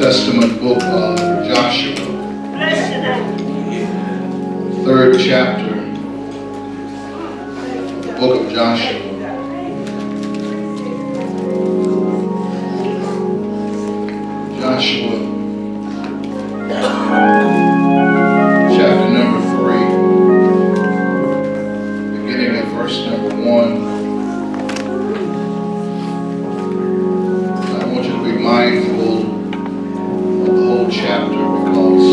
Testament book of Joshua, third chapter, the book of Joshua. Joshua, chapter number 3, beginning at verse number 1. I want you to be mindful of the whole chapter because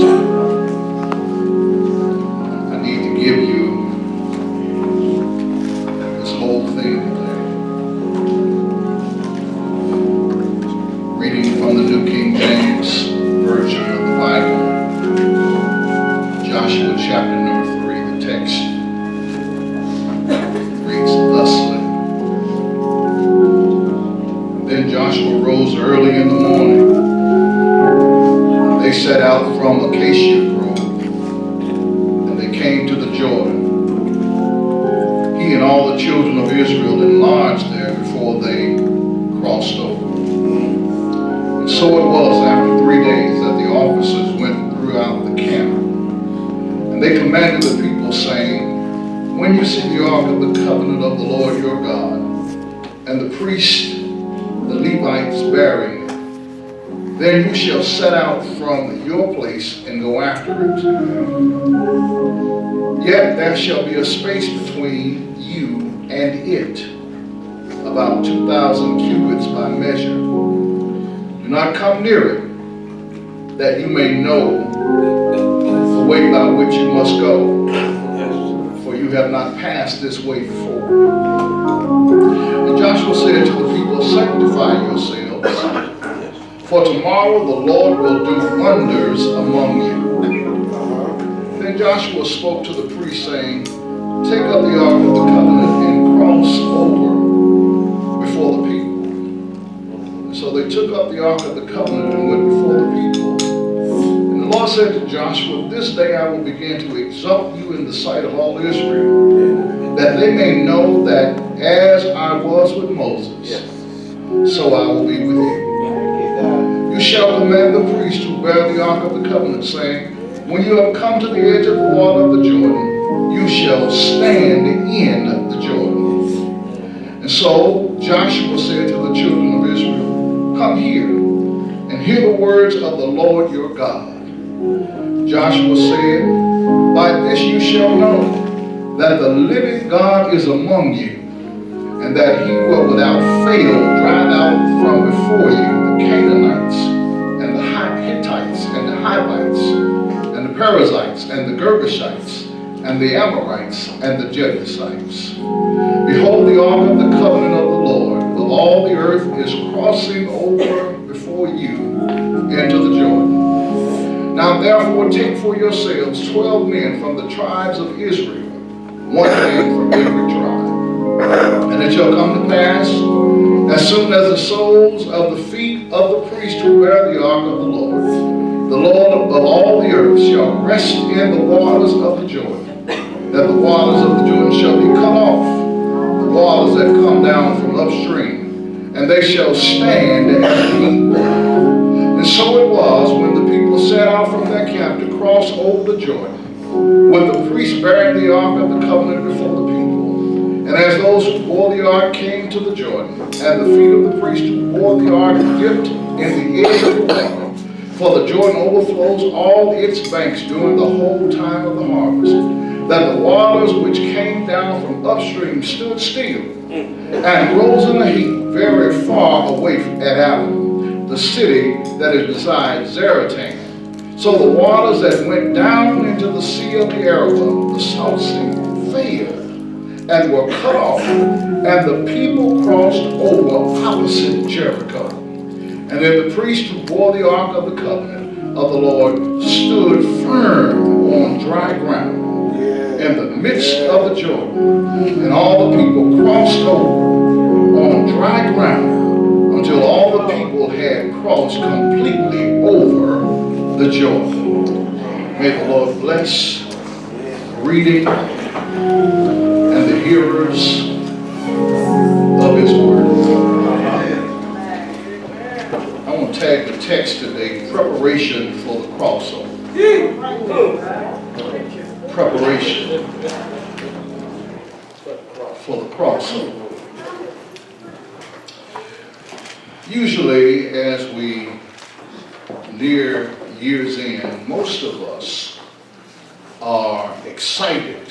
I need to give you this whole thing today. Reading from the New King James Version of the Bible, Joshua chapter number 3, the text reads thusly. Then Joshua rose early in the morning. They set out from Acacia Grove, and they came to the Jordan. He and all the children of Israel enlarged there before they crossed over. And so it was after 3 days that the officers went throughout the camp, and they commanded the people, saying, when you see the ark of the covenant of the Lord your God, and the priests, the Levites bearing it, then you shall set out from your place and go after it. Yet there shall be a space between you and it, about 2,000 cubits by measure. Do not come near it, that you may know the way by which you must go, for you have not passed this way before. And Joshua said to the people, sanctify yourselves, for tomorrow the Lord will do wonders among you. Then Joshua spoke to the priests, saying, take up the ark of the covenant and cross over before the people. And so they took up the ark of the covenant and went before the people. And the Lord said to Joshua, this day I will begin to exalt you in the sight of all Israel, that they may know that as I was with Moses, so I will be with you. You shall command the priests who bear the ark of the covenant, saying, when you have come to the edge of the water of the Jordan, you shall stand in the Jordan. And so Joshua said to the children of Israel, come here and hear the words of the Lord your God. Joshua said, by this you shall know that the living God is among you, and that he will without fail drive out from before you the Canaanites, and the Hittites, and the Hivites, and the Perizzites, and the Girgashites, and the Amorites, and the Jebusites. Behold, the ark of the covenant of the Lord of all the earth is crossing over before you into the Jordan. Now therefore take for yourselves 12 men from the tribes of Israel, one man from every tribe. And it shall come to pass, as soon as the soles of the feet of the priest who bear the ark of the Lord of all the earth shall rest in the waters of the Jordan, that the waters of the Jordan shall be cut off, the waters that come down from upstream, and they shall stand at the heap. And so it was when the people set out from their camp to cross over the Jordan, with the priests bearing the ark of the covenant before the people. And as those who bore the ark came to the Jordan, and the feet of the priest who bore the ark dipped in the edge of the water, for the Jordan overflows all its banks during the whole time of the harvest, that the waters which came down from upstream stood still, and rose in a heap very far away at Adam, the city that is beside Zaretan. So the waters that went down into the sea of the Arabah, the South Sea, failed, and were cut off, and the people crossed over opposite Jericho. And then the priest who bore the ark of the covenant of the Lord stood firm on dry ground in the midst of the Jordan. And all the people crossed over on dry ground until all the people had crossed completely over the Jordan. May the Lord bless the reading and the hearers of his word. I want to tag the text today, preparation for the crossover. Preparation for the crossover. Usually, as we near year's end, most of us are excited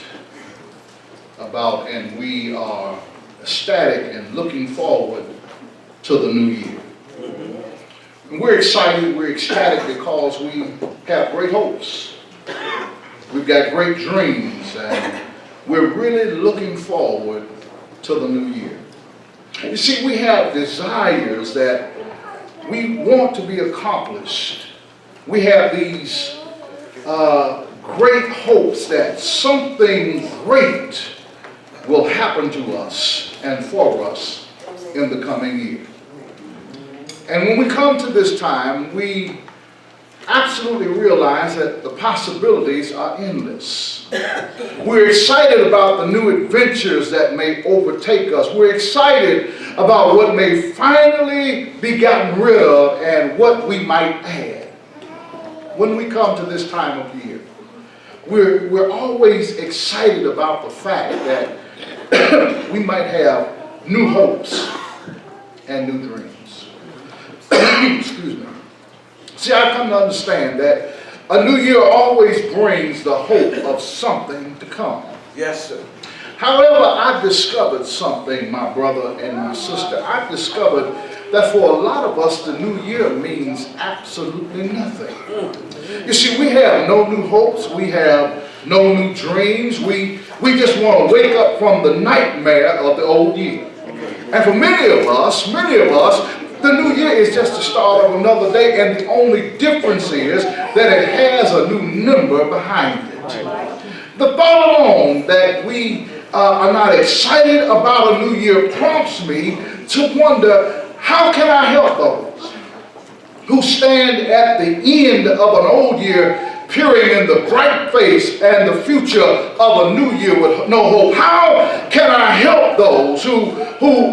about, and we are ecstatic and looking forward to the new year. And we're excited, we're ecstatic because we have great hopes. We've got great dreams, and we're really looking forward to the new year. You see, we have desires that we want to be accomplished. We have these great hopes that something great will happen to us and for us in the coming year. And when we come to this time, we absolutely realize that the possibilities are endless. We're excited about the new adventures that may overtake us. We're excited about what may finally be gotten rid of and what we might add. When we come to this time of year, we're always excited about the fact that we might have new hopes and new dreams. Excuse me. See, I've come to understand that a new year always brings the hope of something to come. Yes, sir. However, I've discovered something, my brother and my sister. I've discovered that for a lot of us, the new year means absolutely nothing. You see, we have no new hopes. We have no new dreams. We just want to wake up from the nightmare of the old year. And for many of us, the new year is just the start of another day, and the only difference is that it has a new number behind it. The thought alone that we are not excited about a new year prompts me to wonder, how can I help those who stand at the end of an old year peering in the bright face and the future of a new year with no hope? How can I help those who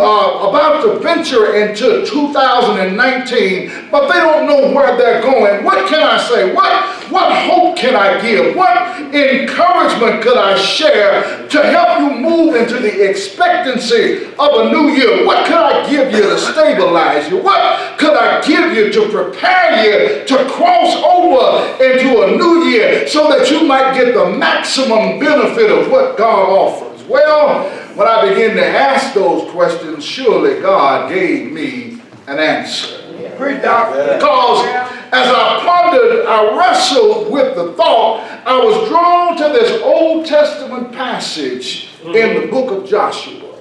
are about to venture into 2019, but they don't know where they're going? What can I say? What hope can I give? What encouragement could I share to help you move into the expectancy of a new year? What could I give you to stabilize you? What could I give you to prepare you to cross over into a new year so that you might get the maximum benefit of what God offers? Well, when I began to ask those questions, surely God gave me an answer. Because as I pondered, I wrestled with the thought, I was drawn to this Old Testament passage in the book of Joshua.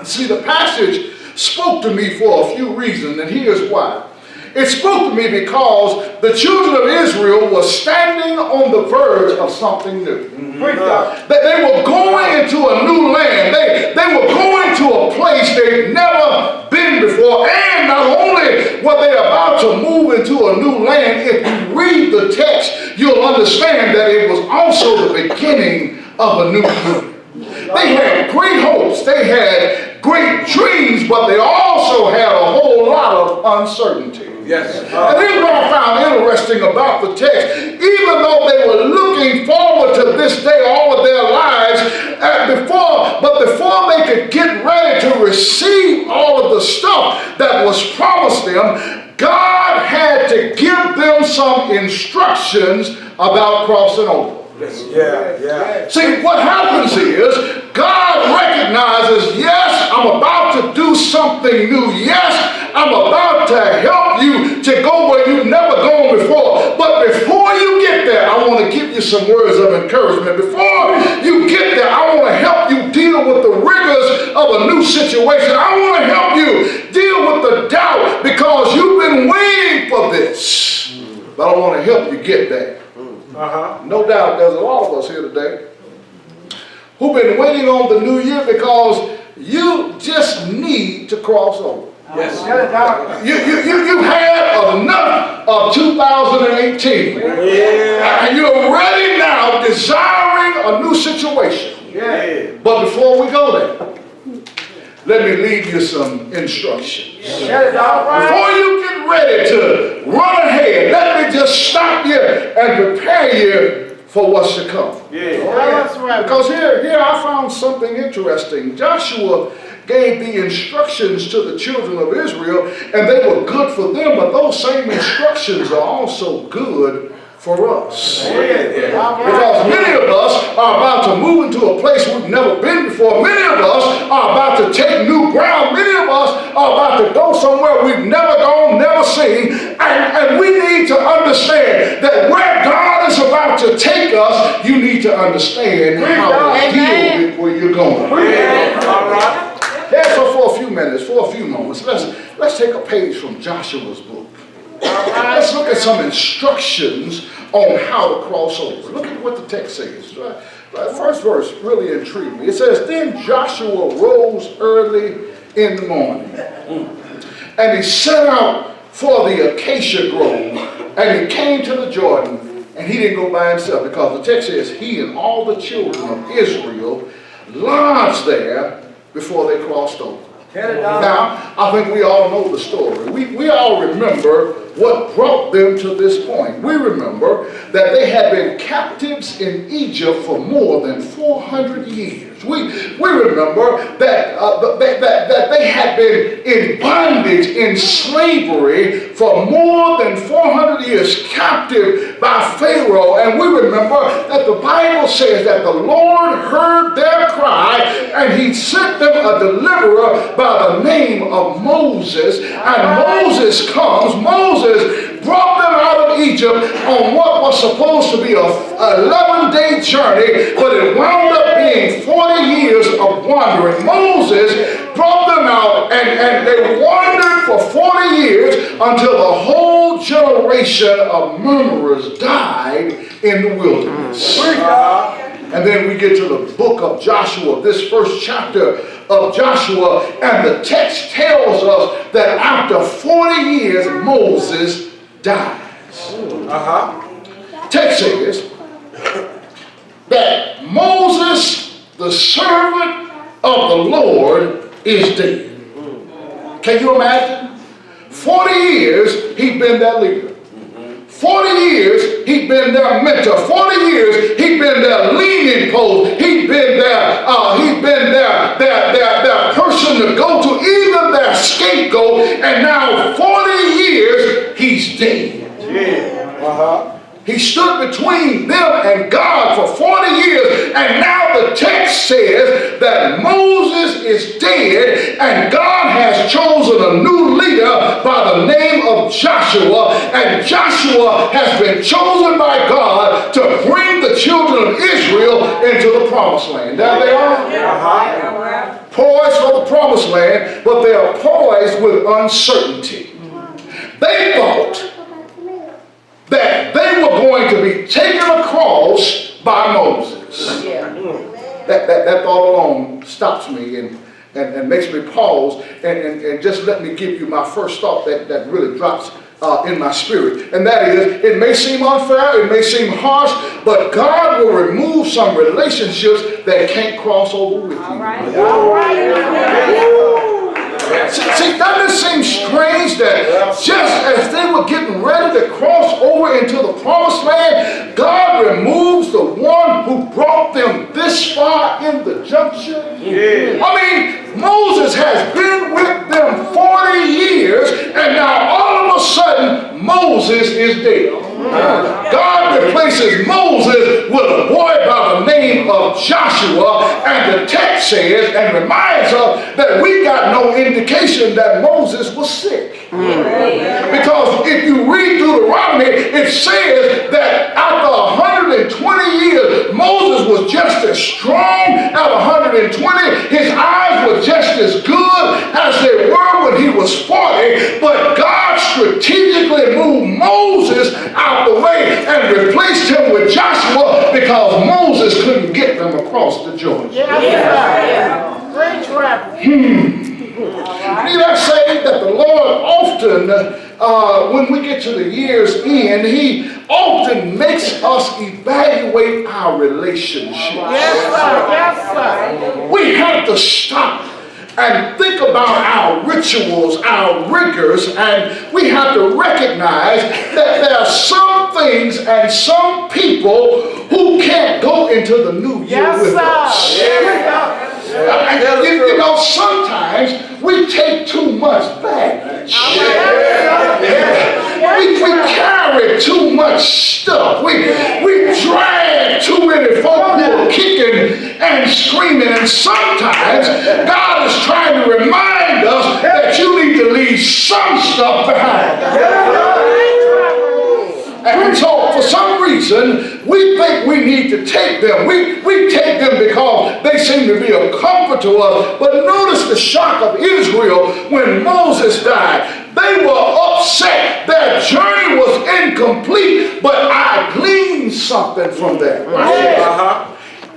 See, the passage spoke to me for a few reasons, and here's why. It spoke to me because the children of Israel were standing on the verge of something new. They were going into a new land. They were going to a place they'd never been before. And not only were they about to move into a new land, if you read the text, you'll understand that it was also the beginning of a new year. They had great hopes. They had great dreams, but they also had a whole lot of uncertainty. Yes. And here's what I found interesting about the text. Even though they were looking forward to this day all of their lives, before they could get ready to receive all of the stuff that was promised them, God had to give them some instructions about crossing over. Yeah. See, what happens is God recognizes, yes, I'm about to do something new. Yes, I'm about to help you to go where you've never gone before. But before you get there, I want to give you some words of encouragement. Before you get there, I want to help you deal with the rigors of a new situation. I want to help you deal with the doubt because you've been waiting for this. But I want to help you get there. No doubt there's a lot of us here today who've been waiting on the new year because you just need to cross over. Yes. You've had enough of 2018. Yeah. And you're ready now, desiring a new situation. Yeah. But before we go there, let me leave you some instructions. Before you get ready ready to run ahead. Let me just stop you and prepare you for what's to come. Because here I found something interesting. Joshua gave the instructions to the children of Israel, and they were good for them, but those same instructions are also good for us. Because many of us are about to move into a place we've never been before. Many of us are about to take new ground. Many of us are about to go somewhere we've never gone, never seen. And we need to understand that where God is about to take us, you need to understand how to deal with where you're going. All right. Yeah, so for a few minutes, for a few moments, let's take a page from Joshua's book. Let's look at some instructions on how to cross over. Look at what the text says. First verse really intrigued me. It says, "Then Joshua rose early in the morning, and he set out for the acacia grove, and he came to the Jordan." And he didn't go by himself, because the text says he and all the children of Israel lodged there before they crossed over. Now, I think we all know the story. We all remember what brought them to this point. We remember that they had been captives in Egypt for more than 400 years. We remember that they had been in bondage, in slavery for more than 400 years, captive by Pharaoh. And we remember that the Bible says that the Lord heard their cry, and he sent them a deliverer by the name of Moses. And Moses comes. Moses brought them out of Egypt on what was supposed to be a 11-day journey, but it wound up being 40 years of wandering. Moses brought them out, and they wandered for 40 years until the whole generation of murmurers died in the wilderness. And then we get to the book of Joshua, this first chapter of Joshua, and the text tells us that after 40 years, Moses dies. Text says that Moses, the servant of the Lord, is dead. Can you imagine? 40 years he'd been their leader. 40 years he'd been their mentor. 40 years he'd been their leaning post. He'd been their person to go to, even their scapegoat. And now 40 years he's dead. He stood between them and God for 40 years, and now the text says that Moses is dead, and God has chosen a new leader by the name of Joshua, and Joshua has been chosen by God to bring the children of Israel into the promised land. There they are. Poised for the promised land, but they are poised with uncertainty. They thought that they were going to be taken across by Moses. That thought alone stops me and makes me pause and just let me give you my first thought that really drops in my spirit. And that is, it may seem unfair, it may seem harsh, but God will remove some relationships that can't cross over with you. All right. See, doesn't it seem strange that just as they were getting ready to cross over into the promised land, God removes the one who brought them this far in the junction? I mean, Moses has been with them 40 years, and now all of a sudden, Moses is dead. God replaces Moses with a boy by the name of Joshua, and the text says and reminds us that we got no indication that Moses was sick. Because if you read Deuteronomy, it says that after 120 years, Moses was just as strong at 120. His eyes were just as good as they were when he was 40, but God strategically moved Moses out the way and replaced him with Joshua because Moses couldn't get them across the Jordan. Need I say that the Lord often, when we get to the year's end, he often makes us evaluate our relationships. Yes, sir. We have to stop and think about our rituals, our rigors, and we have to recognize that there are some things and some people who can't go into the new year with us. You know, sometimes we take too much baggage. We carry too much stuff. We drag too many folk who are kicking and screaming. And sometimes God is trying to remind us that you need to leave some stuff behind. And so, for some reason, we think we need to take them. We take them because they seem to be a comfort to us. But notice the shock of Israel when Moses died. They were upset. Their journey was incomplete, but I gleaned something from that.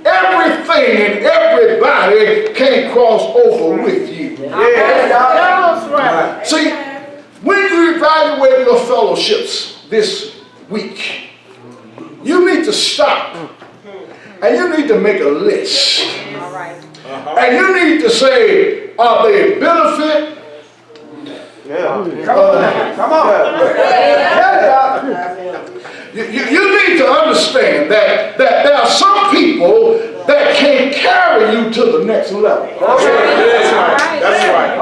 Everything and everybody can't cross over with you. See, when you evaluate your fellowships this week, you need to stop and you need to make a list. And you need to say, are they a benefit? Come on. You need to understand that there are some people that can't carry you to the next level. That's right.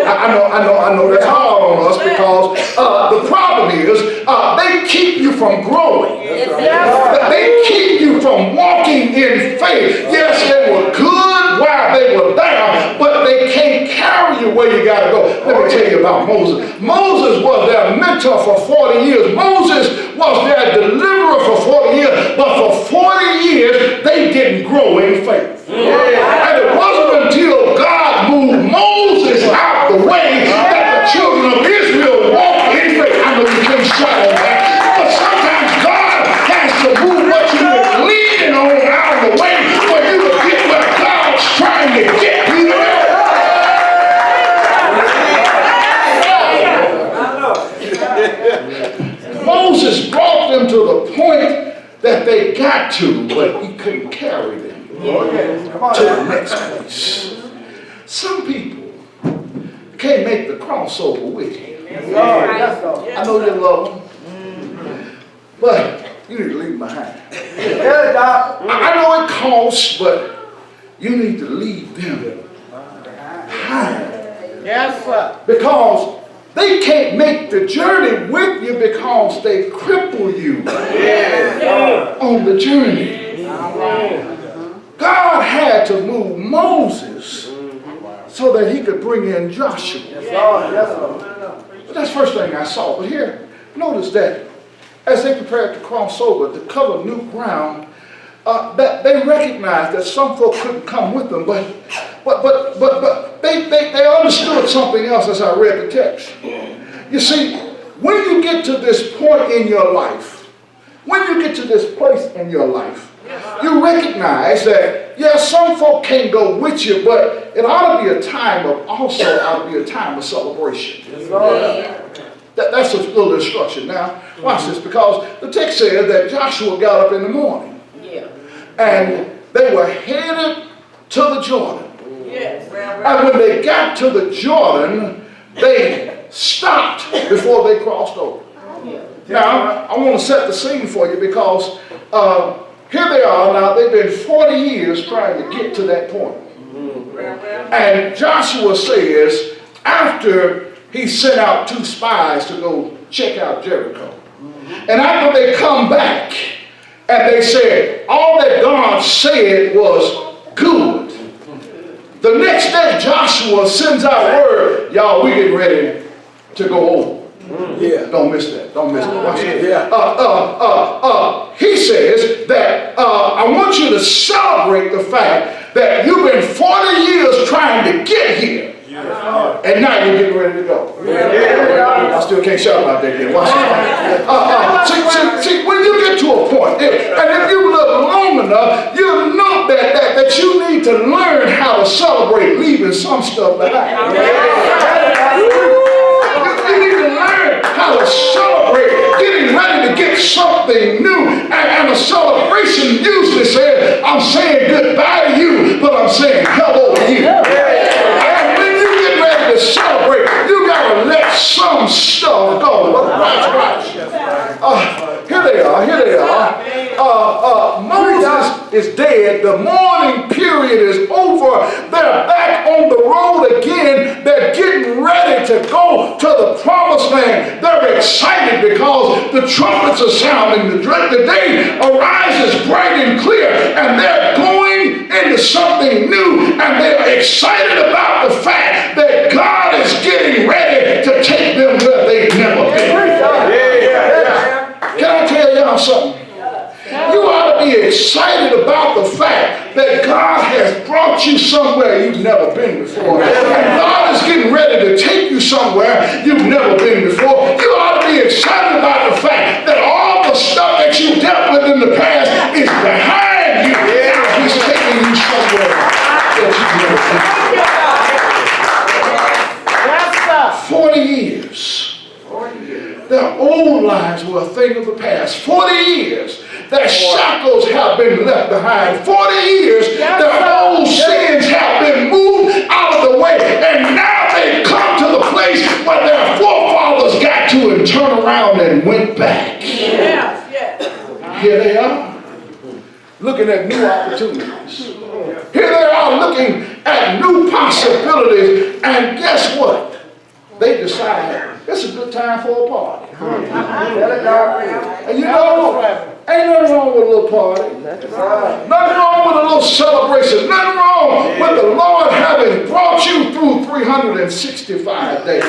I know that's hard on us because the problem is they keep you from growing. They keep you from walking in faith. Yes, they were good while they were down, but they can't carry you where you got to go. Let me tell you about Moses. Moses was their mentor for 40 years. Moses was their deliverer for 40 years, but for 40 years they didn't grow in faith. And it wasn't until God moved Moses out the way that the children of Israel walked in faith. I know you can't shout on that, but sometimes God has to move what you've been leaning on out of the way for you to get where God's trying to get you there. Moses brought them to the point that they got to, but he couldn't carry them to the next place. Some people can't make the crossover with you. I know you love them, but you need to leave them behind. I know it costs, but you need to leave them behind. Yes, sir. Because they can't make the journey with you because they cripple you on the journey. God had to move Moses so that he could bring in Joshua. But that's the first thing I saw. But here, notice that as they prepared to cross over to cover new ground, that they recognized that some folk couldn't come with them, but they understood something else as I read the text. You see, when you get to this point in your life, when you get to this place in your life, you recognize that, yes, some folk can't go with you, but it ought to be a time of celebration. That's a little instruction. Now, watch this, because the text says that Joshua got up in the morning. And they were headed to the Jordan. And when they got to the Jordan, they stopped before they crossed over. Now, I want to set the scene for you because here they are now. They've been 40 years trying to get to that point. And Joshua says, after he sent out 2 spies to go check out Jericho, and after they come back, and they said, all that God said was good. The next day, Joshua sends out word, y'all, we getting ready to go over. Don't miss that. Don't miss that. Watch it. He says that I want you to celebrate the fact that you've been 40 years trying to get here. And now you're getting ready to go. I still can't shout about that yet. Watch it. See, when you get to a point, and if you live long enough, you'll know that you need to learn how to celebrate leaving some stuff behind. You need to learn how to celebrate getting ready to get something new. And a celebration usually says, I'm saying goodbye to you, but I'm saying hello to you. is dead. The mourning period is over. They're back on the road again. They're getting ready to go to the promised land. They're excited because the trumpets are sounding. The day arises bright and clear, and they're going into something new, and they're excited about the fact that God is getting ready to take them where they've never been. Can I tell y'all something? You ought to be excited about the fact that God has brought you somewhere you've never been before. And God is getting ready to take you somewhere you've never been before. You ought to be excited about the fact that all the stuff that you dealt with in the past is behind you. And He's taking you somewhere that you've never been. 40 years. Their old lives were a thing of the past. 40 years. Their shackles have been left behind. 40 years, their old sins have been moved out of the way. And now they come to the place where their forefathers got to and turned around and went back. Here they are, looking at new opportunities. Here they are looking at new possibilities. And guess what? They decide it's a good time for a party. And you know, ain't nothing wrong with a little party. Nothing wrong with a little celebration. Nothing wrong with the Lord having brought you through 365 days.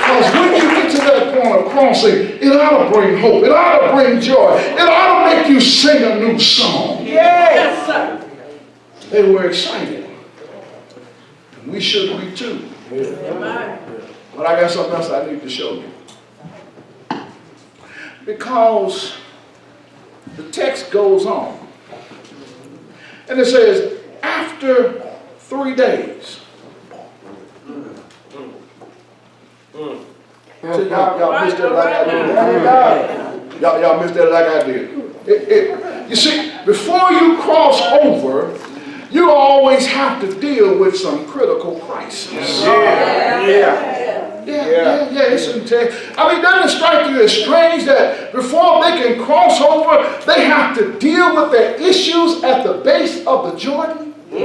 Because when you get to that point of crossing, it ought to bring hope. It ought to bring joy. It ought to make you sing a new song. Yes, sir. They were excited. We should be too. But I got something else I need to show you. Because the text goes on. And it says, after 3 days. So y'all missed that like I did. Y'all missed that like I did. You see, before you cross over, you always have to deal with some critical crisis. It's in text. I mean, doesn't it strike you as strange that before they can cross over, they have to deal with their issues at the base of the Jordan? I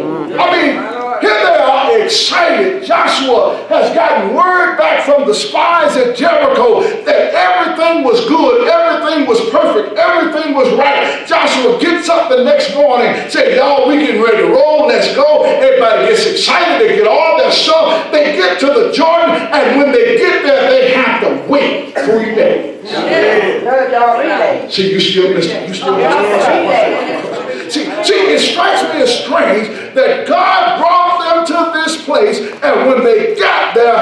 mean, here they are excited. Joshua has gotten word back from the spies at Jericho that everything was good, everything was perfect, everything was right. Joshua gets up the next morning, says, y'all, we getting ready to roll, let's go. Everybody gets excited, they get all their stuff, they get to the Jordan, and when they get there, they have to wait 3 days. See, you still missed it. You still missed it. See, it strikes me as strange that God brought them to this place, and when they got there,